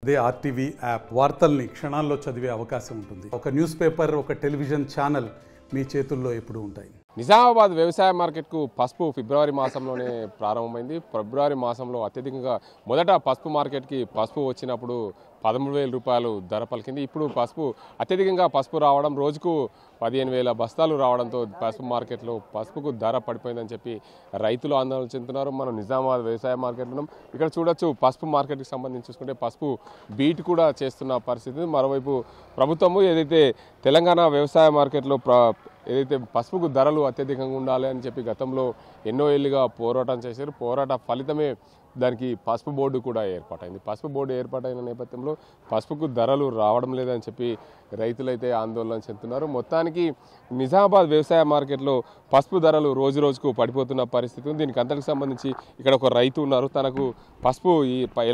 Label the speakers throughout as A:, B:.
A: అదే RTV app వార్తల్ని క్షణాల్లో చదివే అవకాశం ఉంటుంది. ఒక న్యూస్ పేపర్, ఒక టెలివిజన్ ఛానల్ మీ చేతుల్లో ఎప్పుడూ ఉంటాయి.
B: నిజామాబాద్ వ్యవసాయ మార్కెట్కు పసుపు ఫిబ్రవరి మాసంలోనే ప్రారంభమైంది. ఫిబ్రవరి మాసంలో అత్యధికంగా మొదట పసుపు మార్కెట్కి పసుపు వచ్చినప్పుడు 13,000 రూపాయలు ధర పలికింది. ఇప్పుడు అత్యధికంగా పసుపు రావడం, రోజుకు 15,000 బస్తాలు రావడంతో పసుపు మార్కెట్లో పసుపుకు ధర పడిపోయిందని చెప్పి రైతులు ఆందోళన చెందుతున్నారు. మనం నిజామాబాద్ వ్యవసాయ మార్కెట్లో ఉన్నాం. ఇక్కడ చూడొచ్చు, పసుపు మార్కెట్కి సంబంధించి చూసుకుంటే పసుపు బీట్ కూడా చేస్తున్న పరిస్థితి. మరోవైపు ప్రభుత్వము ఏదైతే తెలంగాణ వ్యవసాయ మార్కెట్లో ఏదైతే పసుపుకు ధరలు అత్యధికంగా ఉండాలి అని చెప్పి గతంలో ఎన్నో ఏళ్ళుగా పోరాటం చేశారు. పోరాట ఫలితమే దానికి పసుపు బోర్డు కూడా ఏర్పాటైంది. పసుపు బోర్డు ఏర్పాటైన నేపథ్యంలో పసుపుకు ధరలు రావడం లేదని చెప్పి రైతులైతే ఆందోళన చెందుతున్నారు. మొత్తానికి నిజామాబాద్ వ్యవసాయ మార్కెట్లో పసుపు ధరలు రోజు రోజుకు పడిపోతున్న పరిస్థితి ఉంది. దీనికి అంతటికి సంబంధించి ఇక్కడ ఒక రైతు ఉన్నారు. తనకు పసుపు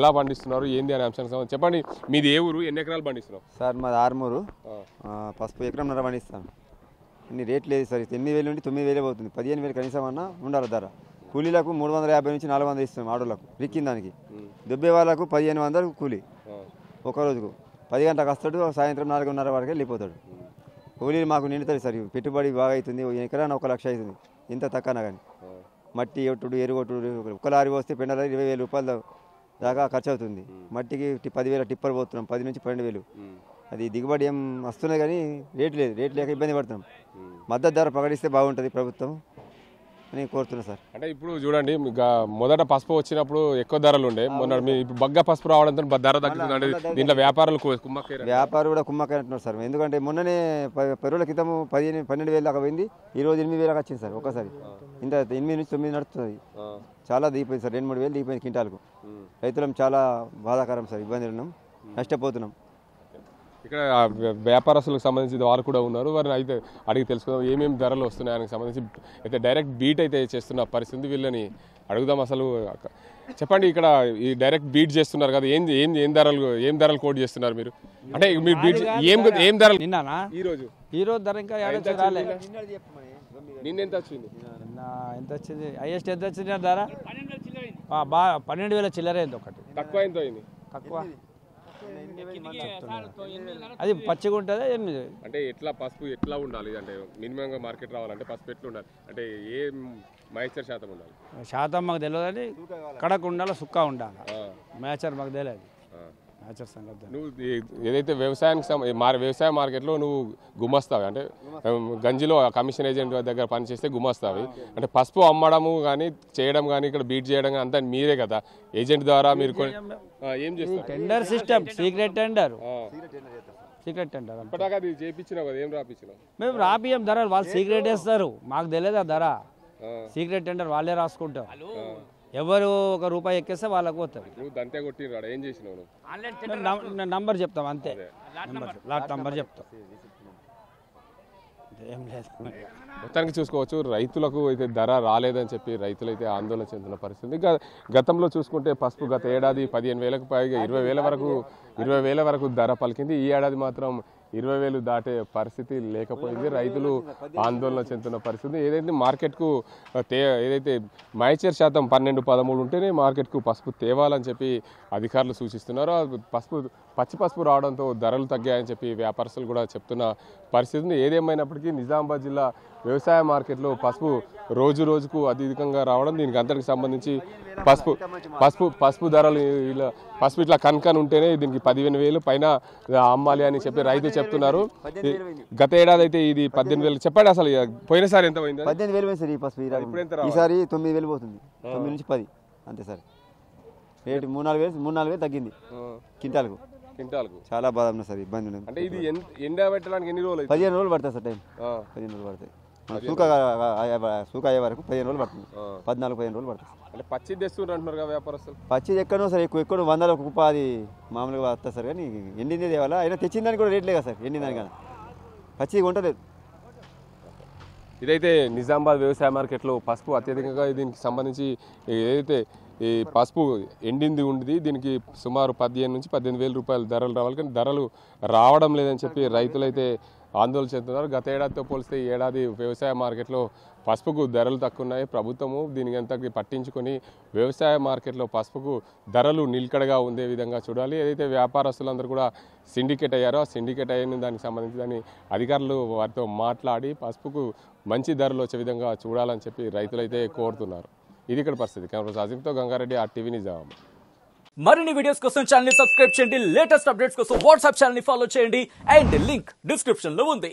B: ఎలా పండిస్తున్నారు, ఏంది అనే అంశానికి సంబంధించి చెప్పండి. మీది ఏ ఊరు, ఎన్ని ఎకరాలు పండిస్తున్నారు?
C: సార్ మాది ఆర్మూరు. పసుపు ఎకరంన్నర పండిస్తాను. ఇన్ని రేట్ లేదు సార్. 8,000 నుండి 9,000 పోతుంది. 15,000 కనీసం అన్నా ఉండాలి ధర. కూలీలకు 350 నుంచి 400 ఇస్తాం ఆడోళ్ళకు. రిక్కిన దానికి దుబ్బే వాళ్ళకు 1,500 కూలీ. ఒక రోజుకు 10 గంటలకు వస్తాడు, సాయంత్రం 4:30 వరకు వెళ్ళిపోతాడు. కూలీలు మాకు నిండుతుంది సార్. పెట్టుబడి బాగా అవుతుంది. ఎకరాన 1 లక్ష అవుతుంది. ఇంత తక్కువనా కానీ మట్టి ఒట్టుడు, ఎరుగొట్టుడు, ఒక లారీ పోస్తే పెండల 20,000 రూపాయలు దాకా ఖర్చు అవుతుంది. మట్టికి 10,000 టిప్పర్ పోతున్నాం, 10 నుంచి 12,000. అది దిగుబడి ఏం వస్తున్నది కానీ రేటు లేదు. రేటు లేక ఇబ్బంది పడుతున్నాం. మద్దతు ధర ప్రకటిస్తే బాగుంటుంది ప్రభుత్వం అని కోరుతున్నా సార్.
B: అంటే ఇప్పుడు చూడండి, మొదట పసుపు వచ్చినప్పుడు ఎక్కువ ధరలు ఉండే, మొన్న ఇప్పుడు బగ్గ పసుపు రావడంతో ధర తగ్గుతుంది. అంటే దీంట్లో వ్యాపారులు
C: వ్యాపారులు కూడా కుమ్మక్కైనట్టున్నారు సార్. ఎందుకంటే మొన్ననే 10 రోజుల క్రితం 12,000 దాకా పోయింది. ఈ రోజు 8,000 వచ్చింది సార్. ఒకసారి ఇంత 8 నుంచి 9 నడుస్తుంది. చాలా దిగిపోయింది సార్. 2-3 వేలు దిగిపోయింది క్వింటాల్కు. రైతులం చాలా బాధాకరం సార్. ఇబ్బందులు ఉన్నాం, నష్టపోతున్నాం.
B: ఇక్కడ వ్యాపారస్తులకు సంబంధించి వాళ్ళు కూడా ఉన్నారు. వారిని అయితే అడిగి తెలుసుకుందాం ఏమేమి ధరలు వస్తున్నాయి దానికి సంబంధించి. అయితే డైరెక్ట్ బీట్ అయితే చేస్తున్న పరిస్థితి, వీళ్ళని అడుగుదాం. అసలు చెప్పండి, ఇక్కడ ఈ డైరెక్ట్ బీట్ చేస్తున్నారు కదా, ఏం ధరలు కోట్ చేస్తున్నారు మీరు? అంటే మీరు బీట్ ఏం ధరలు
D: నిన్ననా? ఈ రోజు ధర ఇంకా
B: నిన్న ఎంత వచ్చింది?
D: ఎంత వచ్చింది? హైయెస్ట్ ఎంత వచ్చింది ధర? 12,000 చిల్లర అయింది. ఒకటి
B: తక్కువ ఎంత అయింది?
D: తక్కువ అది పచ్చిగా ఉంటుందా? 8.
B: అంటే ఎట్లా పసుపు ఎట్లా ఉండాలి? అంటే మినిమంగా మార్కెట్ రావాలంటే పసుపు ఎట్లా ఉండాలి? అంటే ఏ మాయిశ్చర్ శాతం ఉండాలి?
D: శాతం మాకు తెలియదు కానీ కడకు ఉండాలి, సుక్క ఉండాలి. మ్యాచర్ మాకు తెలియదు. మ్యాచర్ సంగతి
B: నువ్వు ఏదైతే వ్యవసాయ మార్కెట్లో నువ్వు గుమస్తావి, అంటే గంజిలో కమిషన్ ఏజెంట్ దగ్గర పనిచేస్తే గుమస్తావి. అంటే పసుపు అమ్మడము కానీ చేయడం కానీ ఇక్కడ బీట్ చేయడం కానీ అంతా మీరే కదా, ఏజెంట్ ద్వారా మీరు ఏం చేస్తారు?
D: Tender system, secret tender.
B: ఇప్పటిదాకా అది చేయించినావు కదా, ఏం రాపించినావు?
D: మేము రాపియం ధరలు, వాళ్ళు సీక్రెట్ వేస్తారు. మాకు తెలియదు ఆ ధర. సీక్రెట్ టెండర్ వాళ్ళే రాసుకుంటాం. ఎవరు 1 రూపాయి ఎక్కేస్తే వాళ్ళకు పోతారు.
B: ఏం చేసినావు?
D: నంబర్ చెప్తాం అంతే. లాట్ నంబర్ చెప్తాం. ఏం లేదు.
B: మొత్తానికి చూసుకోవచ్చు, రైతులకు అయితే ధర రాలేదని చెప్పి రైతులు అయితే ఆందోళన చెందుతున్న పరిస్థితి. గతంలో చూసుకుంటే పసుపు గత ఏడాది 15,000కు పైగా 20,000 వరకు ధర పలికింది. ఈ ఏడాది మాత్రం 20,000 దాటే పరిస్థితి లేకపోయింది. రైతులు ఆందోళన చెందుతున్న పరిస్థితి. ఏదైతే మార్కెట్కు ఏదైతే మాయిశ్చర్ శాతం 12-13 ఉంటేనే మార్కెట్కు పసుపు తేవాలని చెప్పి అధికారులు సూచిస్తున్నారు. పచ్చి పసుపు రావడంతో ధరలు తగ్గాయని చెప్పి వ్యాపారస్తులు కూడా చెప్తున్న పరిస్థితి. ఏదేమైనప్పటికీ నిజామాబాద్ జిల్లా వ్యవసాయ మార్కెట్లో పసుపు రోజుకు అధికంగా రావడం, దీనికి అంతటికి సంబంధించి పసుపు ధరలు పసుపు ఇట్లా కనుకని ఉంటేనే దీనికి 15,000 పైన అమ్మాలి అని చెప్పి రైతులు చెప్తున్నారు. గత ఏడాది అయితే ఇది 18,000. చెప్పండి అసలు పోయినసారి ఎంత పోయింది?
C: 18,000 సార్. ఈ పసుపు ఈసారి 9,000 పోతుంది. 9 నుంచి 10 అంతే సార్. రేటు 3-4 వేలు తగ్గింది క్వింటాల్కు. చాలా బాధ ఉన్నా సార్. ఇబ్బంది ఉంది.
B: అంటే ఇది ఎండ పెట్టడానికి ఎన్ని రోజులు?
C: 15 రోజులు పడుతుంది సార్. టైం 15 రోజులు పడుతుంది. సూక అయ్యే వరకు 15 రోజులు పడుతుంది. 14-15 రోజులు పడుతుంది.
B: అంటే పచ్చి తెస్తున్నారు అంటున్నారు కదా వ్యాపారస్తులు.
C: పచ్చి ఎక్కడో సార్, ఎక్కువ 100 రూపాయలు మామూలుగా వస్తుంది సార్. కానీ ఎండిందే తేవాలా, అయినా తెచ్చిన దానికి కూడా రేట్ లేదు సార్. ఎండిందానికి కానీ పచ్చి ఉండలేదు.
B: ఇదైతే నిజామాబాద్ వ్యవసాయ మార్కెట్లో పసుపు అత్యధికంగా దీనికి సంబంధించి ఏదైతే ఈ పసుపు ఎండింది ఉంది, దీనికి సుమారు 15,000 నుంచి 18,000 రూపాయలు ధరలు రావాలి. కానీ ధరలు రావడం లేదని చెప్పి రైతులైతే ఆందోళన చెందుతున్నారు. గత ఏడాదితో పోలిస్తే ఈ ఏడాది వ్యవసాయ మార్కెట్లో పసుపుకు ధరలు తక్కువ ఉన్నాయి. ప్రభుత్వము దీనికి ఎంత పట్టించుకొని వ్యవసాయ మార్కెట్లో పసుపుకు ధరలు నిలకడగా ఉండే విధంగా చూడాలి. ఏదైతే వ్యాపారస్తులందరూ కూడా సిండికేట్ అయ్యారో ఆ సిండికేట్ అయిన దానికి సంబంధించి దాన్ని అధికారులు వారితో మాట్లాడి పసుపుకు మంచి ధరలు వచ్చే విధంగా చూడాలని చెప్పి రైతులైతే కోరుతున్నారు. ఇది ఇక్కడ పరిస్థితి. కెమెరా అజీంతో గంగారెడ్డి, RTV నిజామాబాద్.
E: మరిన్ని వీడియోస్ కోసం ఛానల్ ని సబ్స్క్రైబ్ చేయండి. లేటెస్ట్ అప్డేట్స్ కోసం వాట్సాప్ ఛానల్ ని ఫాలో చేయండి. అండ్ లింక్ డిస్క్రిప్షన్ లో ఉంది.